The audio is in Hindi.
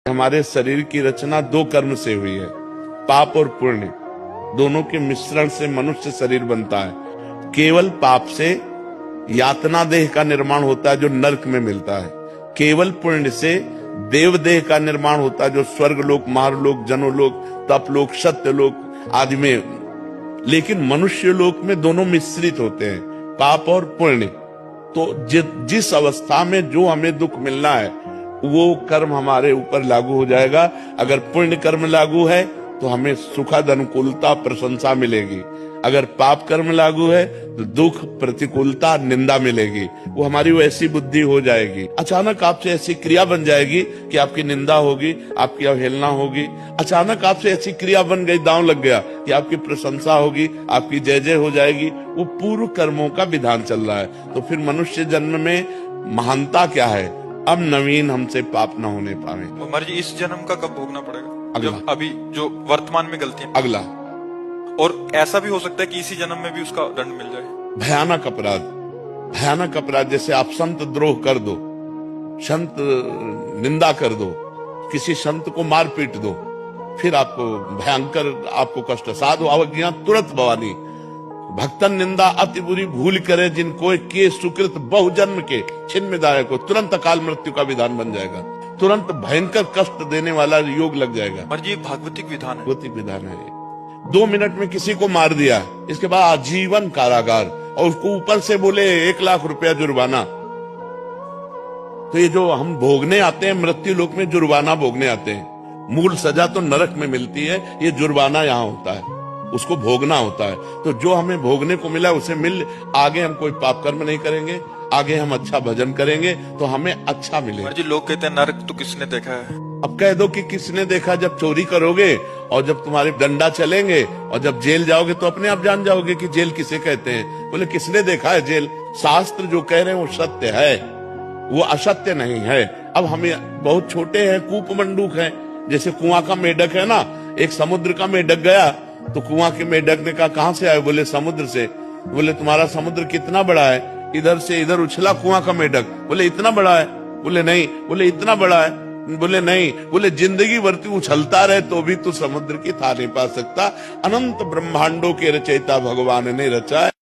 हमारे शरीर की रचना दो कर्म से हुई है, पाप और पुण्य। दोनों के मिश्रण से मनुष्य शरीर बनता है। केवल पाप से यातना देह का निर्माण होता है जो नरक में मिलता है। केवल पुण्य से देव देह का निर्माण होता है जो स्वर्ग लोक, महारलोक, जनोलोक, तपलोक, सत्यलोक आदि में। लेकिन मनुष्य लोक में दोनों मिश्रित होते हैं, पाप और पुण्य। तो जिस अवस्था में जो हमें दुख मिलना है वो कर्म हमारे ऊपर लागू हो जाएगा। अगर पुण्य कर्म लागू है तो हमें सुखद अनुकूलता प्रशंसा मिलेगी। अगर पाप कर्म लागू है तो दुख, प्रतिकूलता, निंदा मिलेगी। वो हमारी वैसी बुद्धि हो जाएगी। अचानक आपसे ऐसी क्रिया बन जाएगी कि आपकी निंदा होगी, आपकी अवहेलना होगी। अचानक आपसे ऐसी क्रिया बन गई, दांव लग गया कि आपकी प्रशंसा होगी, आपकी जय जय हो जाएगी। वो पूर्व कर्मों का विधान चल रहा है। तो फिर मनुष्य जन्म में महानता क्या है? अब नवीन हमसे पाप न होने पावे। उमर जी, इस जन्म का कब भोगना पड़ेगा? अगला। जब अभी जो वर्तमान में गलतियां। अगला। और ऐसा भी हो सकता है कि इसी जन्म में भी उसका दंड मिल जाए। भयानक अपराध, भयानक अपराध। जैसे आप संत द्रोह कर दो, संत निंदा कर दो, किसी संत को मार पीट दो, फिर आपको भयंकर, आपको कष्ट। साधु अवज्ञा तुरंत भवानी, भक्तन निंदा अति बुरी भूल करे, जिनको के सुकृत बहुजन्म के छिन्नदाय को तुरंत अकाल मृत्यु का विधान बन जाएगा। तुरंत भयंकर कष्ट देने वाला योग लग जाएगा। पर ये भागवतिक विधान है। भागवतिक विधान है। 2 मिनट में किसी को मार दिया, इसके बाद आजीवन कारागार, और उसको ऊपर से बोले 1 लाख रुपया जुर्माना। तो ये जो हम भोगने आते हैं मृत्यु लोक में, जुर्माना भोगने आते हैं। मूल सजा तो नरक में मिलती है, ये जुर्माना यहाँ होता है, उसको भोगना होता है। तो जो हमें भोगने को मिला उसे मिल, आगे हम कोई पाप कर्म नहीं करेंगे, आगे हम अच्छा भजन करेंगे तो हमें अच्छा मिलेगा। जी, लोग कहते हैं नरक तो किसने देखा है? अब कह दो कि किसने देखा। जब चोरी करोगे और जब तुम्हारे डंडा चलेंगे और जब जेल जाओगे तो अपने आप जान जाओगे कि जेल किसे कहते हैं। बोले किसने देखा है जेल? शास्त्र जो कह रहे हैं वो सत्य है, वो असत्य नहीं है। अब हमें बहुत छोटे हैं, कूप मंडूक हैं। जैसे कुआं का मेढक है ना, एक समुद्र का मेढक गया तो कुआं के मेढक ने कहा कहां से आए? बोले समुद्र से। बोले तुम्हारा समुद्र कितना बड़ा है? इधर से इधर उछला कुआं का मेढक। बोले इतना बड़ा है? बोले नहीं। बोले इतना बड़ा है? बोले नहीं। बोले जिंदगी भर तू उछलता रहे तो भी तू समुद्र की था नहीं पा सकता। अनंत ब्रह्मांडों के रचयिता भगवान ने रचा है।